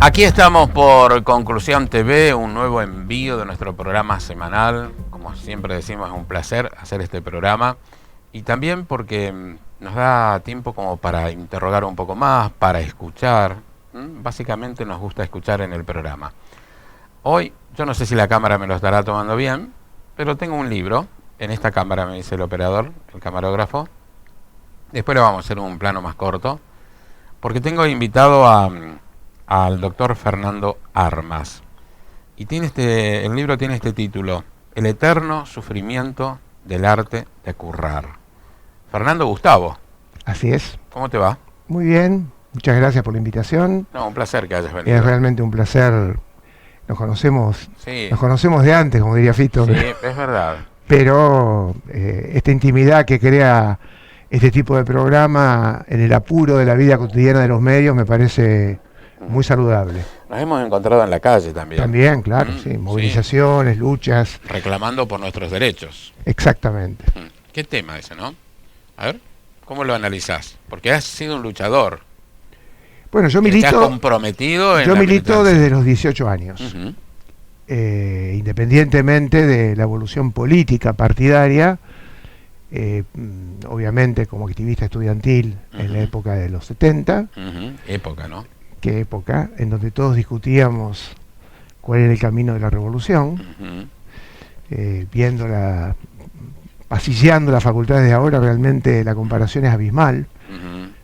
Aquí estamos por Conclusión TV, un nuevo envío de nuestro programa semanal. Como siempre decimos, es un placer hacer este programa. Y también porque nos da tiempo como para interrogar un poco más, para escuchar. Básicamente nos gusta escuchar en el programa. Hoy, yo no sé si la cámara me lo estará tomando bien, pero tengo un libro. En esta cámara me dice el operador, el camarógrafo. Después le vamos a hacer un plano más corto, porque tengo invitado al doctor Fernando Armas. Y el libro tiene este título: El eterno sufrimiento del arte de currar. Fernando Gustavo. Así es. ¿Cómo te va? Muy bien, muchas gracias por la invitación. No, un placer que hayas venido. Es realmente un placer. Nos conocemos, sí. Nos conocemos de antes, como diría Fito. Sí, es verdad. Pero esta intimidad que crea este tipo de programa en el apuro de la vida cotidiana de los medios me parece muy saludable. Nos hemos encontrado en la calle también. También, claro, sí. Movilizaciones, sí. Luchas. Reclamando por nuestros derechos. Exactamente. ¿Qué tema ese, no? A ver, ¿cómo lo analizás? Porque has sido un luchador. Bueno, yo milito. ¿Estás comprometido en Yo la milito militancia? desde los 18 años. Independientemente de la evolución política partidaria, obviamente como activista estudiantil en la época de los 70. Época, ¿no? Qué época, en donde todos discutíamos cuál era el camino de la revolución, pasilleando las facultades de ahora, realmente la comparación es abismal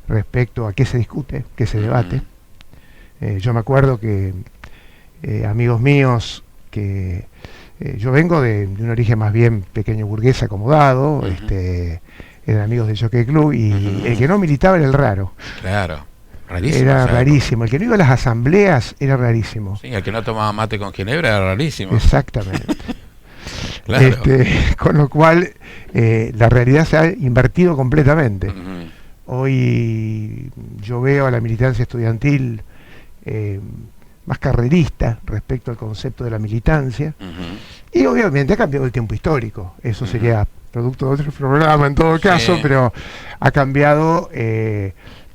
respecto a qué se discute, qué se debate. Yo me acuerdo que amigos míos, que yo vengo de un origen más bien pequeño burgués acomodado, eran amigos del Jockey Club, y el que no militaba era el raro. Claro. Rarísimo, era rarísimo. El que no iba a las asambleas era rarísimo. Sí, el que no tomaba mate con ginebra era rarísimo. Exactamente. Claro. Con lo cual la realidad se ha invertido completamente. Hoy yo veo a la militancia estudiantil más carrerista respecto al concepto de la militancia, y obviamente ha cambiado el tiempo histórico. Eso sería producto de otro programa en todo caso, pero ha cambiado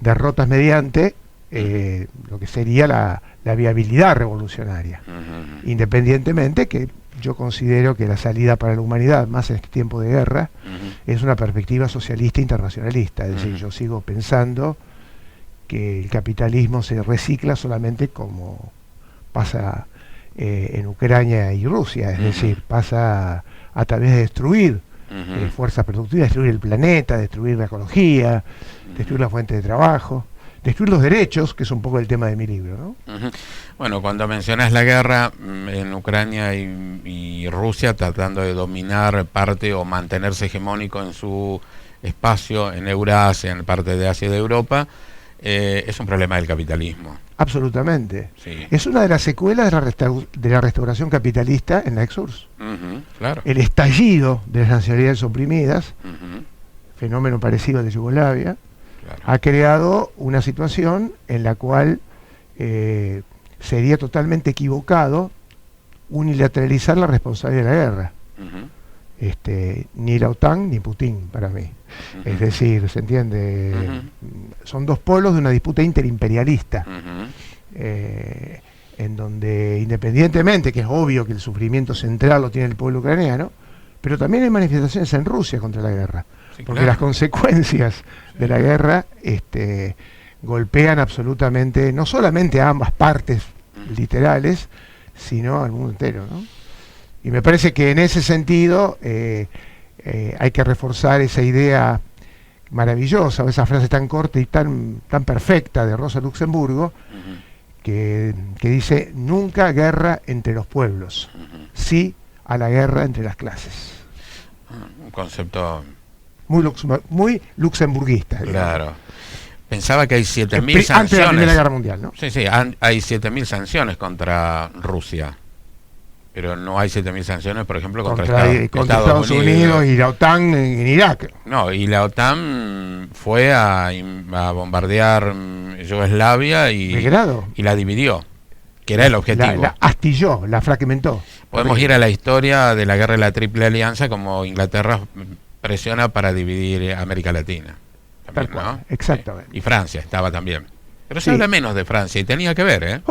derrotas mediante lo que sería la viabilidad revolucionaria, independientemente que yo considero que la salida para la humanidad, más en este tiempo de guerra, es una perspectiva socialista internacionalista. Es decir, yo sigo pensando que el capitalismo se recicla solamente como pasa en Ucrania y Rusia, es decir, pasa a través de destruir fuerzas productivas, destruir el planeta, destruir la ecología, destruir la fuente de trabajo, destruir los derechos, que es un poco el tema de mi libro, ¿no? Bueno, cuando mencionas la guerra en Ucrania y Rusia tratando de dominar parte o mantenerse hegemónico en su espacio en Eurasia, en parte de Asia y de Europa, es un problema del capitalismo. Absolutamente. Sí. Es una de las secuelas de la restauración capitalista en la ex-URSS. Claro. El estallido de las nacionalidades oprimidas, fenómeno parecido al de Yugoslavia, ha creado una situación en la cual sería totalmente equivocado unilateralizar la responsabilidad de la guerra. Ni la OTAN ni Putin, para mí. Es decir, ¿se entiende? Son dos polos de una disputa interimperialista, en donde, independientemente, que es obvio que el sufrimiento central lo tiene el pueblo ucraniano, pero también hay manifestaciones en Rusia contra la guerra, porque las consecuencias de la guerra golpean absolutamente, no solamente a ambas partes literales, sino al mundo entero, ¿no? Y me parece que en ese sentido hay que reforzar esa idea maravillosa, o esa frase tan corta y tan perfecta de Rosa Luxemburgo, que dice: nunca guerra entre los pueblos, sí a la guerra entre las clases. Un concepto muy luxemburguista. Claro. Digamos. Pensaba que hay 7.000 sanciones. Antes de la Primera Guerra Mundial, ¿no? Sí, hay 7.000 sanciones contra Rusia. Pero no hay 7.000 sanciones, por ejemplo, contra Estados Unidos y la OTAN en Irak. No, y la OTAN fue a bombardear Yugoslavia y la dividió, que era el objetivo. La astilló, la fragmentó. Podemos ir a la historia de la guerra de la Triple Alianza, como Inglaterra presiona para dividir América Latina. También, tal cual, ¿no? exactamente. Y Francia estaba también. Pero se habla menos de Francia y tenía que ver, ¿eh?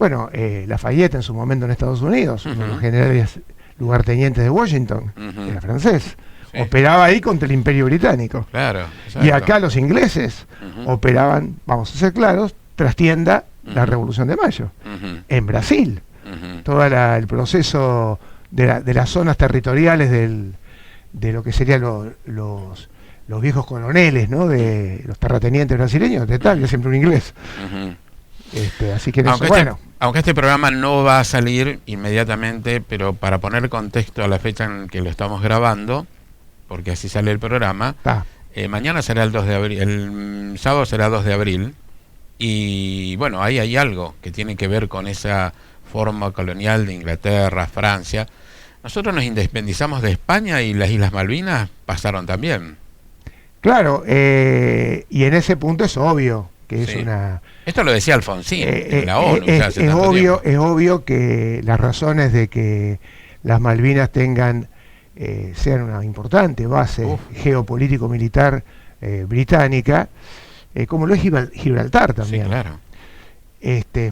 Bueno, Lafayette en su momento en Estados Unidos, uno de los generales lugartenientes de Washington, era francés. Sí. Operaba ahí contra el Imperio Británico. Claro, y acá los ingleses operaban, vamos a ser claros, trastienda la Revolución de Mayo. En Brasil, todo el proceso de las zonas territoriales de lo que serían los viejos coroneles, ¿no? De los terratenientes brasileños, de tal, que siempre un inglés. Así que aunque este programa no va a salir inmediatamente, pero para poner contexto a la fecha en que lo estamos grabando, porque así sale el programa, mañana será el 2 de abril, el sábado será 2 de abril, y bueno, ahí hay algo que tiene que ver con esa forma colonial de Inglaterra, Francia. Nosotros nos independizamos de España y las Islas Malvinas pasaron también. Claro, y en ese punto es obvio que es una... Esto lo decía Alfonsín en la ONU. Es obvio que las razones de que las Malvinas sean una importante base geopolítico-militar británica, como lo es Gibraltar también. Sí, claro.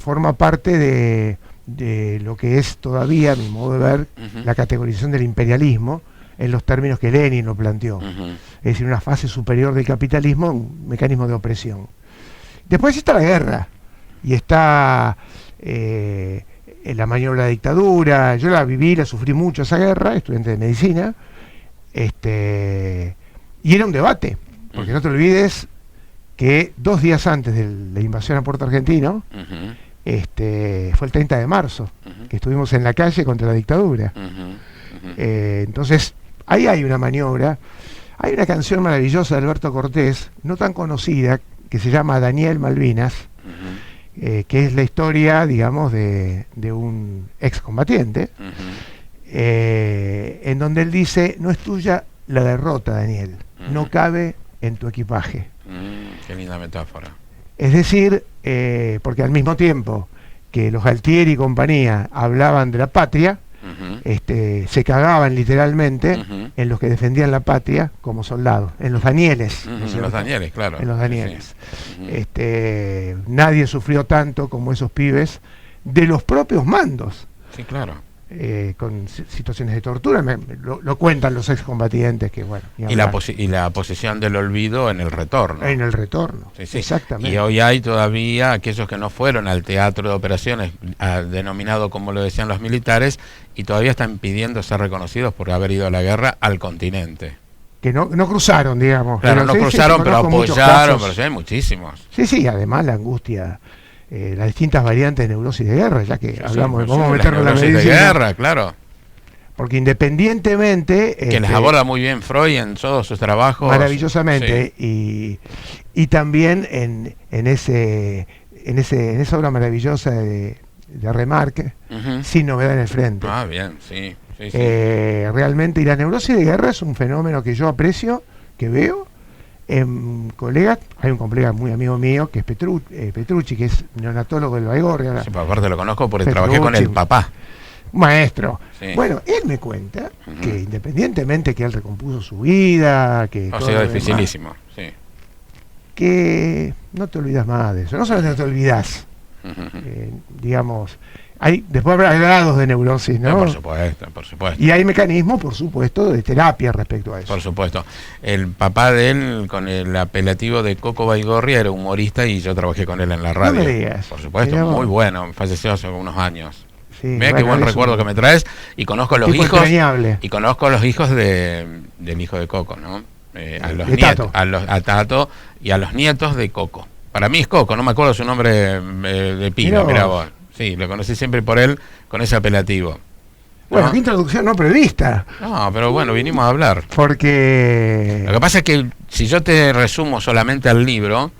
Forma parte de lo que es todavía, a mi modo de ver, la categorización del imperialismo en los términos que Lenin lo planteó. Es decir, una fase superior del capitalismo, un mecanismo de opresión. Después está la guerra, y está la maniobra de la dictadura. Yo la viví, la sufrí mucho esa guerra, estudiante de medicina, y era un debate, porque no te olvides que 2 días antes de la invasión a Puerto Argentino, fue el 30 de marzo, que estuvimos en la calle contra la dictadura. Entonces, ahí hay una maniobra. Hay una canción maravillosa de Alberto Cortés, no tan conocida, que se llama Daniel Malvinas, que es la historia, digamos, de un excombatiente, en donde él dice: no es tuya la derrota, Daniel, no cabe en tu equipaje. Qué linda metáfora. Es decir, porque al mismo tiempo que los Galtieri y compañía hablaban de la patria, se cagaban literalmente en los que defendían la patria como soldados, en los Danieles. En los Danieles, claro. En los Danieles. Nadie sufrió tanto como esos pibes de los propios mandos. Sí, claro. Con situaciones de tortura, lo cuentan los excombatientes, que bueno. Y la posición del olvido en el retorno. En el retorno, sí. Exactamente. Y hoy hay todavía aquellos que no fueron al teatro de operaciones, denominado como lo decían los militares, y todavía están pidiendo ser reconocidos por haber ido a la guerra al continente. Que no cruzaron, digamos. Claro, no cruzaron, pero apoyaron, pero sí hay muchísimos. Sí, además la angustia, las distintas variantes de neurosis de guerra, ya que hablamos, vamos a meternos en la medicina. De guerra, claro. Porque independientemente... Que les aborda muy bien Freud en todos sus trabajos. Maravillosamente, y también en esa obra maravillosa de Remarque, Sin novedad en el frente. Ah, bien, sí. Realmente, y la neurosis de guerra es un fenómeno que yo aprecio, que veo en colegas. Hay un colega muy amigo mío que es Petrucci, que es neonatólogo del Baigorria. Sí, por aparte lo conozco porque trabajé con el papá. Maestro. Sí. Bueno, él me cuenta que independientemente que él recompuso su vida, que ha sido dificilísimo, que no te olvidas más de eso. No solamente no te olvidas, digamos, después habrá grados de neurosis, ¿no? Por supuesto. Y hay mecanismos, por supuesto, de terapia respecto a eso. Por supuesto. El papá de él, con el apelativo de Coco Baigorria, era humorista y yo trabajé con él en la radio. No me digas. Por supuesto, muy bueno. Falleció hace unos años. Sí, mira qué buen recuerdo que me traes. Y conozco los hijos. Entrañable. Y conozco los hijos del hijo de Coco, ¿no? A los Tato. nietos, a Tato y a los nietos de Coco. Para mí es Coco, no me acuerdo su nombre de pila, mirá vos. Sí, lo conocí siempre por él con ese apelativo. Bueno, ¿no? qué introducción no prevista. No, pero bueno, vinimos a hablar. Porque... Lo que pasa es que si yo te resumo solamente al libro,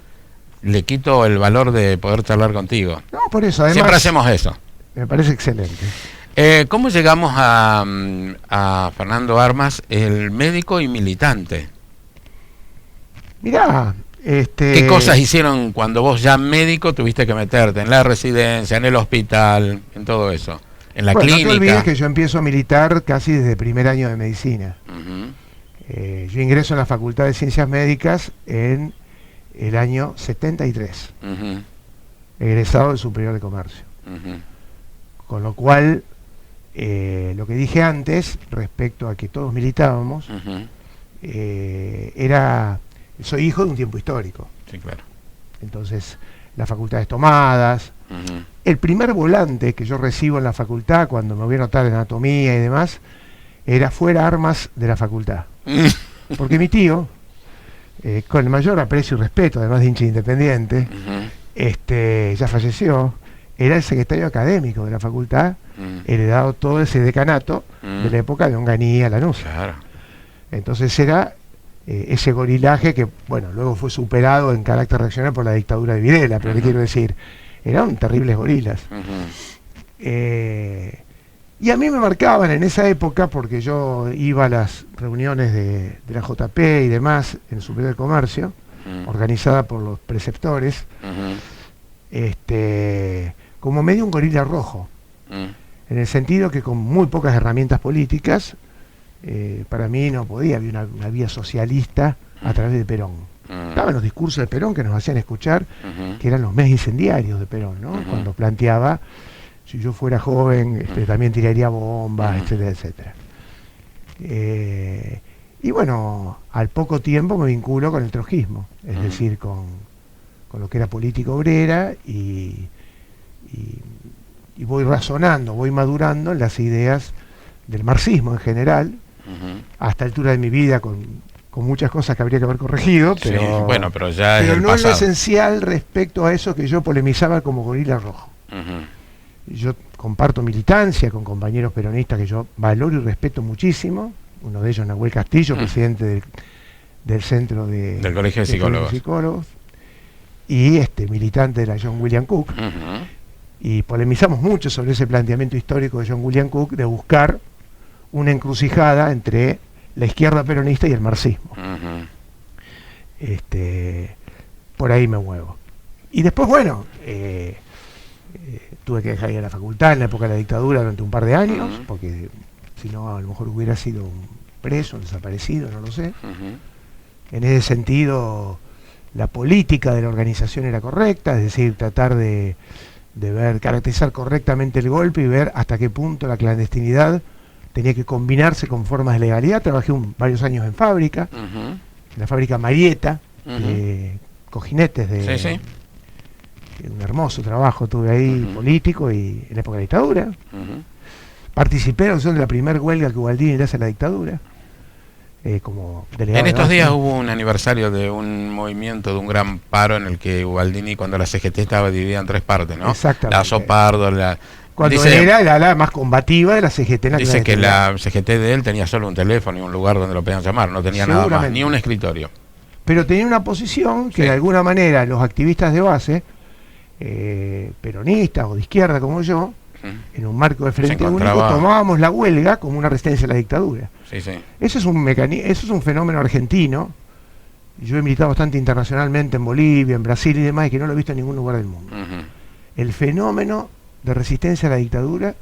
le quito el valor de poder charlar contigo. No, por eso, además... Siempre hacemos eso. Me parece excelente. ¿Cómo llegamos a Fernando Armas, el médico y militante? Mirá... ¿Qué cosas hicieron cuando vos ya médico tuviste que meterte en la residencia, en el hospital, en todo eso? En la clínica. No te olvides que yo empiezo a militar casi desde el primer año de medicina. Yo ingreso en la Facultad de Ciencias Médicas en el año 73. Egresado del Superior de Comercio. Con lo cual, lo que dije antes, respecto a que todos militábamos, soy hijo de un tiempo histórico. Sí, claro. Entonces, las facultades tomadas. El primer volante que yo recibo en la facultad, cuando me voy a anotar en anatomía y demás, era fuera armas de la facultad. Porque mi tío, con el mayor aprecio y respeto, además de hincha independiente, ya falleció, era el secretario académico de la facultad, heredado todo ese decanato de la época de Onganía, Lanús. Claro. Entonces era ese gorilaje que, bueno, luego fue superado en carácter reaccionario por la dictadura de Videla, pero ¿qué quiero decir? Eran terribles gorilas. Y a mí me marcaban en esa época, porque yo iba a las reuniones de la JP y demás, en el Superior de Comercio, organizada por los preceptores, como medio un gorila rojo, en el sentido que con muy pocas herramientas políticas, para mí no podía haber una vía socialista a través de Perón. Estaban los discursos de Perón que nos hacían escuchar, que eran los más incendiarios de Perón, ¿no? Cuando planteaba, si yo fuera joven, también tiraría bombas, etcétera, etcétera. Y bueno, al poco tiempo me vinculo con el trotskismo, es decir, con lo que era política obrera, y voy razonando, voy madurando en las ideas del marxismo en general, hasta altura de mi vida, con muchas cosas que habría que haber corregido, pero, sí, bueno, pero ya pero es el no pasado. es lo esencial respecto a eso que yo polemizaba como gorila rojo. Yo comparto militancia con compañeros peronistas que yo valoro y respeto muchísimo, uno de ellos Nahuel Castillo, presidente del centro del Colegio de Psicólogos, y militante de la John William Cook, y polemizamos mucho sobre ese planteamiento histórico de John William Cook de buscar una encrucijada entre la izquierda peronista y el marxismo. Por ahí me muevo. Y después, bueno, tuve que dejar ir a la facultad en la época de la dictadura durante un par de años, porque si no a lo mejor hubiera sido un preso, un desaparecido, no lo sé. En ese sentido, la política de la organización era correcta, es decir, tratar de caracterizar correctamente el golpe y ver hasta qué punto la clandestinidad tenía que combinarse con formas de legalidad. Trabajé varios años en fábrica, en la fábrica Marieta, de cojinetes, un hermoso trabajo tuve ahí, político, y en la época de la dictadura. Participé en la primera huelga que Ubaldini le hace a la dictadura, como delegado. En estos días hubo un aniversario de un movimiento, de un gran paro en el que Ubaldini, cuando la CGT estaba dividida en tres partes, ¿no? Exactamente. La Sopardo, cuando era el ala más combativa de la CGT en la dice que la CGT de él tenía solo un teléfono y un lugar donde lo podían llamar, no tenía nada más, ni un escritorio. Pero tenía una posición que de alguna manera los activistas de base, peronistas o de izquierda como yo, en un marco de frente único, tomábamos la huelga como una resistencia a la dictadura. Eso es un fenómeno argentino. Yo he militado bastante internacionalmente en Bolivia, en Brasil y demás, y que no lo he visto en ningún lugar del mundo. El fenómeno de resistencia a la dictadura,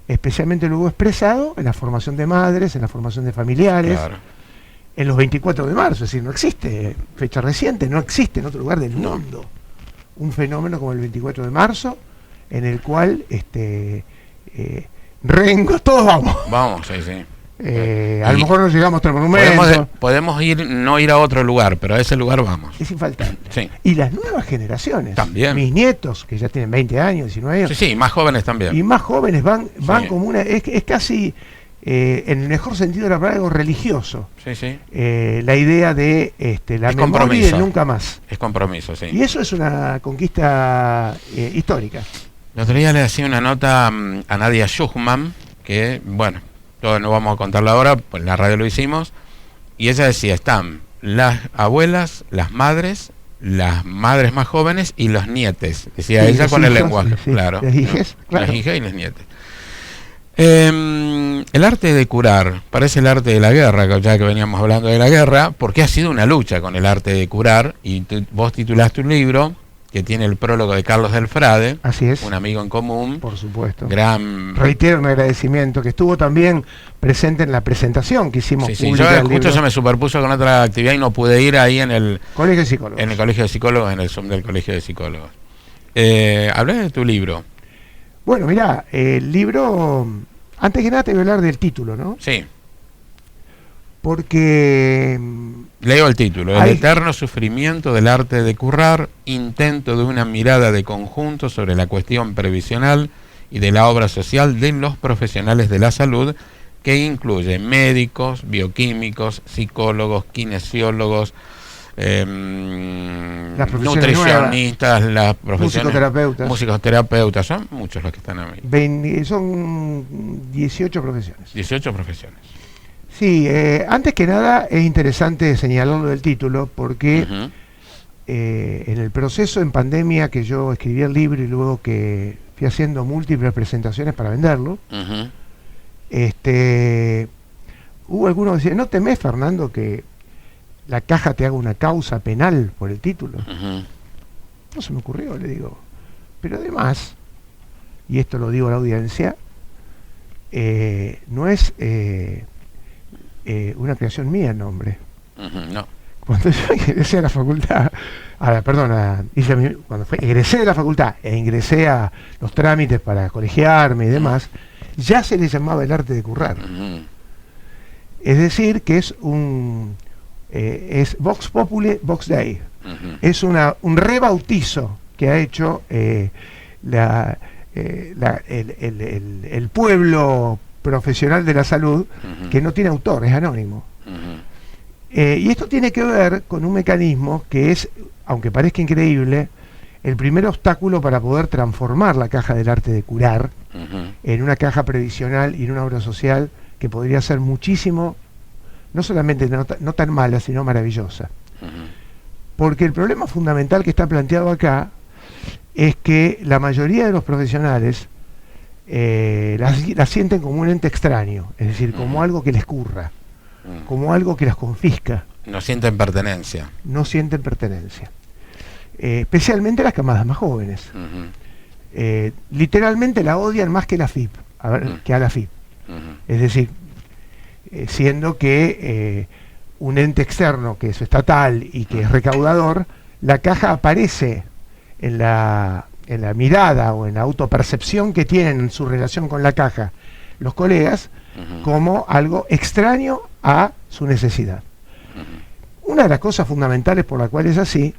especialmente luego expresado en la formación de madres, en la formación de familiares, en los 24 de marzo, es decir, no existe fecha reciente, no existe en otro lugar del mundo un fenómeno como el 24 de marzo, en el cual Rengo, todos vamos. Vamos, a lo mejor no llegamos hasta el monumento. Podemos no ir a otro lugar, pero a ese lugar vamos. Es infaltable. Y las nuevas generaciones, también. Mis nietos, que ya tienen 20 años, 19 años. Sí, más jóvenes también. Y más jóvenes van como una... Es casi, en el mejor sentido de la palabra, algo religioso. La idea de la memoria y el nunca más. Es compromiso, Y eso es una conquista histórica. El otro día le hacía una nota a Nadia Schuchman, que, bueno, todo no vamos a contarlo ahora, pues en la radio lo hicimos, y ella decía, están las abuelas, las madres más jóvenes y los nietes, decía ella con el lenguaje, claro. Las hijas, claro. Las hijas y los nietes. El arte de curar, parece el arte de la guerra, ya que veníamos hablando de la guerra, porque ha sido una lucha con el arte de curar, y vos titulaste un libro que tiene el prólogo de Carlos del Frade, así es, un amigo en común, por supuesto, reitero un agradecimiento, que estuvo también presente en la presentación que hicimos. Justo se me superpuso con otra actividad y no pude ir ahí en el Colegio de Psicólogos, en el Colegio de Psicólogos, en el Zoom del Colegio de Psicólogos. Hablé de tu libro. Bueno, mirá, el libro, antes que nada te voy a hablar del título, ¿no? Sí. Porque Leo el título: El eterno sufrimiento del arte de currar, intento de una mirada de conjunto sobre la cuestión previsional y de la obra social de los profesionales de la salud, que incluye médicos, bioquímicos, psicólogos, kinesiólogos, nutricionistas, las profesiones, musicoterapeutas, son muchos los que están ahí. Son 18 profesiones. 18 profesiones. Sí, antes que nada es interesante señalarlo del título porque en el proceso en pandemia que yo escribí el libro y luego que fui haciendo múltiples presentaciones para venderlo, hubo algunos que decían, ¿no temés, Fernando, que la caja te haga una causa penal por el título? No se me ocurrió, le digo. Pero además, y esto lo digo a la audiencia, no es una creación mía el nombre. No. Cuando yo ingresé a la facultad, cuando egresé de la facultad e ingresé a los trámites para colegiarme y demás, ya se le llamaba el arte de currar. Es decir, que es es Vox Populi, Vox Dei. Es un rebautizo que ha hecho el pueblo profesional de la salud, que no tiene autor, es anónimo. Y esto tiene que ver con un mecanismo que es, aunque parezca increíble, el primer obstáculo para poder transformar la caja del arte de curar en una caja previsional y en una obra social que podría ser muchísimo, no solamente no tan mala, sino maravillosa. Porque el problema fundamental que está planteado acá es que la mayoría de los profesionales la sienten como un ente extraño, es decir, como algo que les curra, como algo que las confisca. No sienten pertenencia. No sienten pertenencia. Especialmente las camadas más jóvenes. Literalmente la odian más que la FIP, que a la FIP. Es decir, siendo que un ente externo que es estatal y que es recaudador, la caja aparece en la mirada o en la autopercepción que tienen en su relación con la caja los colegas como algo extraño a su necesidad. Una de las cosas fundamentales por la cual es así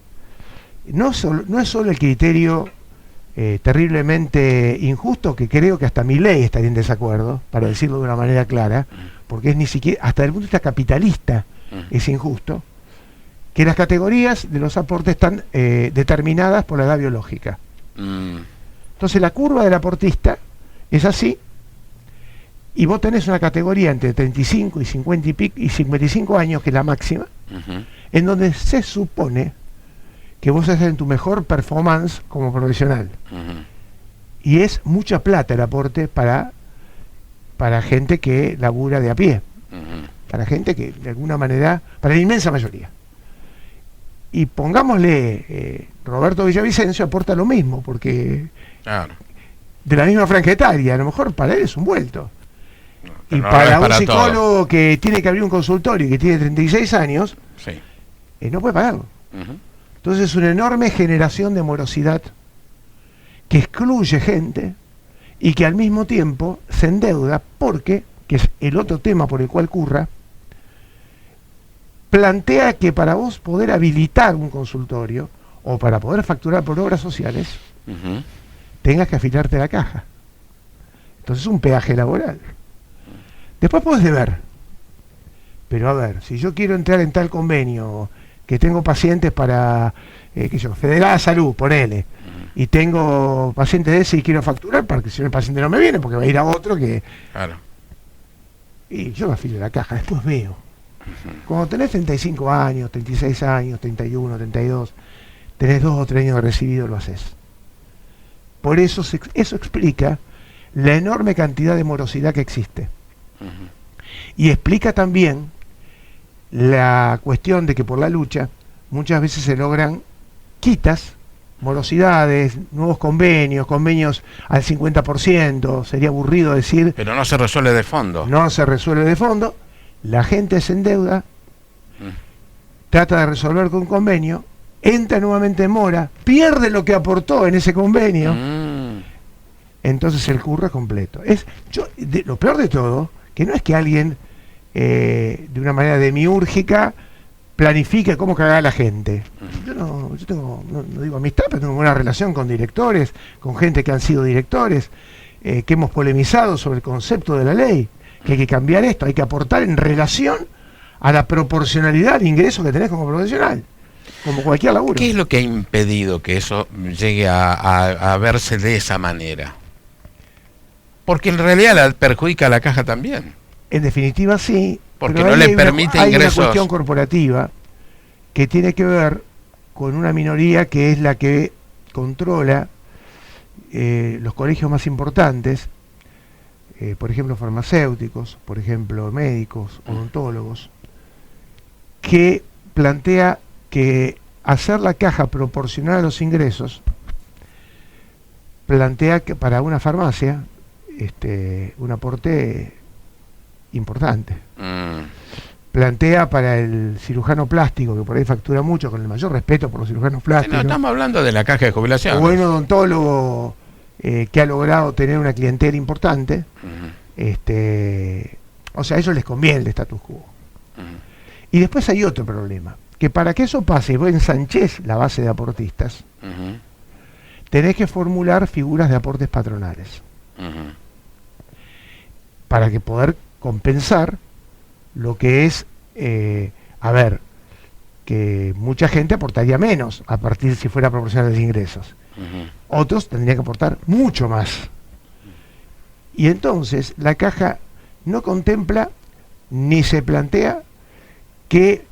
no es solo el criterio terriblemente injusto, que creo que hasta Milei estaría en desacuerdo, para decirlo de una manera clara, porque es ni siquiera, hasta desde el punto de vista capitalista, es injusto, que las categorías de los aportes están determinadas por la edad biológica. Entonces la curva del aportista es así, y vos tenés una categoría entre 35 y 50 y 55 años, que es la máxima, en donde se supone que vos haces en tu mejor performance como profesional. Y es mucha plata el aporte para gente que labura de a pie, para gente que de alguna manera, para la inmensa mayoría. Y pongámosle, Roberto Villavicencio aporta lo mismo, porque de la misma franja etaria, a lo mejor para él es un vuelto. Y no para un psicólogo todo, que tiene que abrir un consultorio y que tiene 36 años, no puede pagarlo. Entonces es una enorme generación de morosidad que excluye gente y que al mismo tiempo se endeuda porque, que es el otro tema por el cual curra, plantea que para vos poder habilitar un consultorio o para poder facturar por obras sociales, tengas que afiliarte a la caja. Entonces es un peaje laboral. Después podés deber. Pero a ver, si yo quiero entrar en tal convenio, que tengo pacientes para, Federal Salud, ponele, y tengo pacientes de ese y quiero facturar, porque si no el paciente no me viene, porque va a ir a otro que... Claro. Y yo me afilio a la caja, después veo. Cuando tenés 35 años, 36 años, 31, 32, tenés 2 o 3 años de recibido, lo haces. Por eso eso explica la enorme cantidad de morosidad que existe. Y explica también la cuestión de que por la lucha muchas veces se logran quitas, morosidades, nuevos convenios al 50%, sería aburrido decir... Pero no se resuelve de fondo. No se resuelve de fondo, la gente se endeuda, trata de resolver con convenio, entra nuevamente en mora, pierde lo que aportó en ese convenio, entonces el curro es completo. Lo peor de todo, que no es que alguien de una manera demiúrgica planifique cómo cagar a la gente. No digo amistad, pero tengo buena relación con directores, con gente que han sido directores, que hemos polemizado sobre el concepto de la ley, que hay que cambiar esto, hay que aportar en relación a la proporcionalidad de ingresos que tenés como profesional, como cualquier laburo. ¿Qué es lo que ha impedido que eso llegue a verse de esa manera? Porque en realidad la perjudica a la caja también. En definitiva sí, porque no le permite ingresos. Hay una cuestión corporativa que tiene que ver con una minoría que es la que controla los colegios más importantes, por ejemplo farmacéuticos, por ejemplo médicos, odontólogos, que plantea que hacer la caja proporcional a los ingresos plantea que para una farmacia un aporte importante. Plantea para el cirujano plástico, que por ahí factura mucho, con el mayor respeto por los cirujanos plásticos. No, estamos hablando de la caja de jubilación. O buen odontólogo que ha logrado tener una clientela importante. O sea, a ellos les conviene el status quo. Y después hay otro problema, que para que eso pase y vos ensanches la base de aportistas, tenés que formular figuras de aportes patronales. Para que poder compensar lo que es, que mucha gente aportaría menos a partir si fuera proporcional de ingresos. Otros tendrían que aportar mucho más. Y entonces la caja no contempla ni se plantea que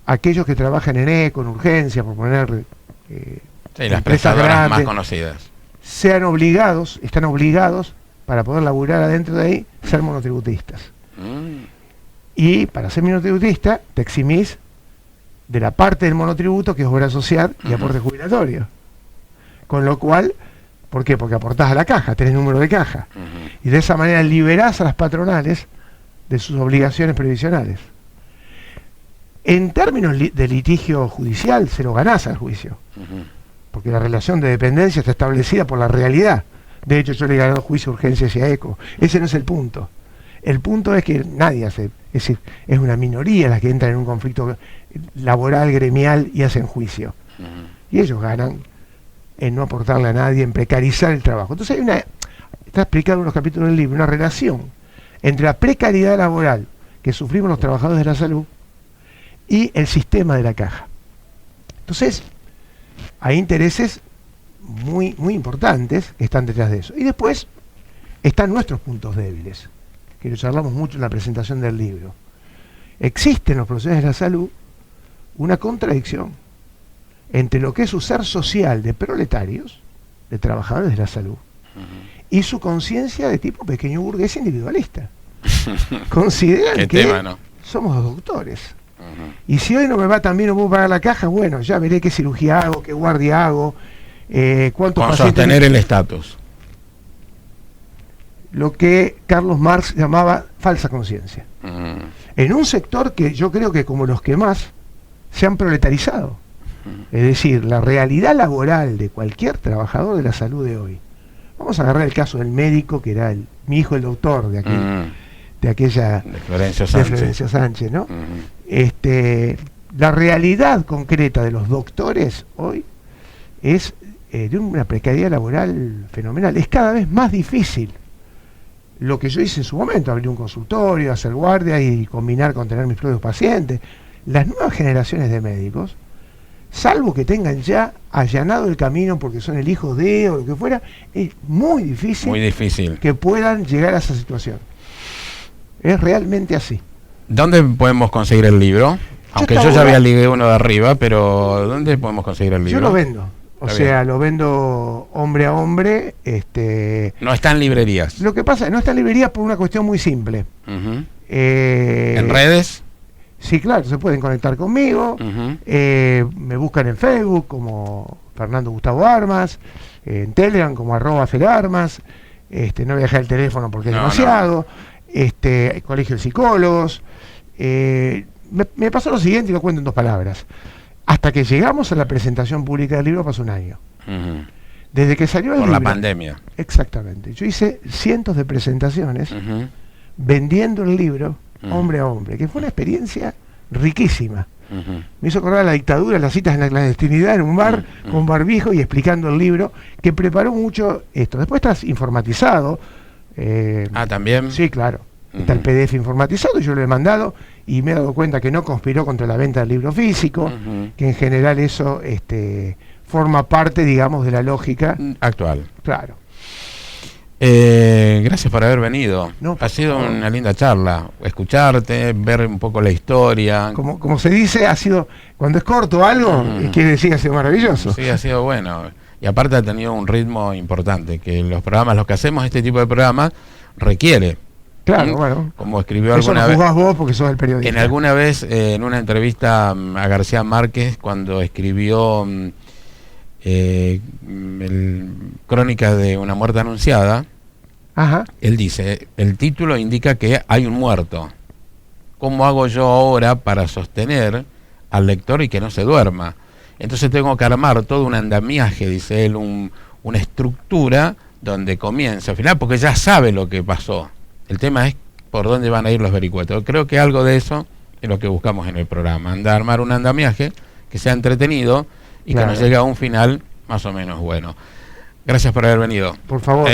aquellos que trabajan en urgencia, por poner las prestadoras más conocidas, están obligados para poder laburar adentro de ahí, ser monotributistas. Y para ser monotributista te eximís de la parte del monotributo que es obra social y aporte jubilatorio. Con lo cual, ¿por qué? Porque aportás a la caja, tenés número de caja. Y de esa manera liberás a las patronales de sus obligaciones previsionales. En términos de litigio judicial, se lo ganás al juicio. Porque la relación de dependencia está establecida por la realidad. De hecho, yo le he ganado juicio de urgencia hacia ECO. Ese no es el punto. El punto es que nadie hace, es decir, es una minoría las que entran en un conflicto laboral, gremial y hacen juicio. Y ellos ganan en no aportarle a nadie, en precarizar el trabajo. Entonces está explicado en unos capítulos del libro, una relación entre la precariedad laboral que sufrimos los trabajadores de la salud y el sistema de la caja. Entonces, hay intereses muy, muy importantes que están detrás de eso. Y después están nuestros puntos débiles, que lo charlamos mucho en la presentación del libro. Existe en los profesionales de la salud una contradicción entre lo que es su ser social de proletarios, de trabajadores de la salud, y su conciencia de tipo pequeño burgués individualista. Consideran que somos doctores. Y si hoy no me va tan bien, no puedo pagar la caja, bueno, ya veré qué cirugía hago, qué guardia hago, cuántos con sostener el estatus. Lo que Carlos Marx llamaba falsa conciencia. En un sector que yo creo que como los que más se han proletarizado. Es decir, la realidad laboral de cualquier trabajador de la salud de hoy. Vamos a agarrar el caso del médico, que era mi hijo el doctor de aquella de Florencio Sánchez, ¿no? La realidad concreta de los doctores hoy es de una precariedad laboral fenomenal. Es cada vez más difícil lo que yo hice en su momento, abrir un consultorio, hacer guardia y combinar con tener mis propios pacientes. Las nuevas generaciones de médicos, salvo que tengan ya allanado el camino porque son el hijo de o lo que fuera, es muy difícil que puedan llegar a esa situación. Es realmente así. ¿Dónde podemos conseguir el libro? Aunque yo ya había leído uno de arriba, pero ¿dónde podemos conseguir el libro? Yo lo vendo. Lo vendo hombre a hombre. No está en librerías. Lo que pasa es que no está en librerías por una cuestión muy simple. ¿En redes? Sí, claro, se pueden conectar conmigo. Me buscan en Facebook como Fernando Gustavo Armas, en Telegram como @felarmas. No voy a dejar el teléfono porque es demasiado. Colegio de Psicólogos. Me pasó lo siguiente y lo cuento en 2 palabras. Hasta que llegamos a la presentación pública del libro pasó un año. Desde que salió el Por libro. la pandemia. Exactamente. Yo hice cientos de presentaciones vendiendo el libro hombre a hombre, que fue una experiencia riquísima. Me hizo acordar la dictadura, las citas en la clandestinidad en un bar con barbijo y explicando el libro, que preparó mucho esto. Después estás informatizado. ¿También? Sí, claro. Está el PDF informatizado, yo lo he mandado y me he dado cuenta que no conspiró contra la venta del libro físico, que en general eso forma parte, digamos, de la lógica actual. Claro. Gracias por haber venido. No, ha sido una linda charla. Escucharte, ver un poco la historia. Como se dice, ha sido, cuando es corto algo, quiere decir que ha sido maravilloso. Sí, ha sido bueno. Y aparte ha tenido un ritmo importante, que los programas, los que hacemos este tipo de programas, requiere. Claro, bueno. Como escribió eso alguna lo vez. jugás vos porque sos el periodista. En alguna vez, en una entrevista a García Márquez, cuando escribió Crónica de una muerte anunciada, él dice, el título indica que hay un muerto. ¿Cómo hago yo ahora para sostener al lector y que no se duerma? Entonces tengo que armar todo un andamiaje, dice él, una estructura donde comienza al final, porque ya sabe lo que pasó. El tema es por dónde van a ir los vericuetos. Creo que algo de eso es lo que buscamos en el programa, armar un andamiaje que sea entretenido y que nos llegue a un final más o menos bueno. Gracias por haber venido. Por favor.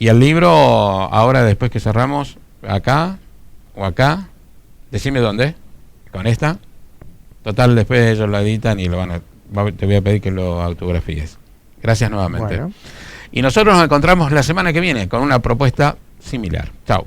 Y el libro, ahora después que cerramos, acá o acá, decime dónde, con esta. Total, después ellos lo editan y te voy a pedir que lo autografíes. Gracias nuevamente. Bueno. Y nosotros nos encontramos la semana que viene con una propuesta similar. Chao.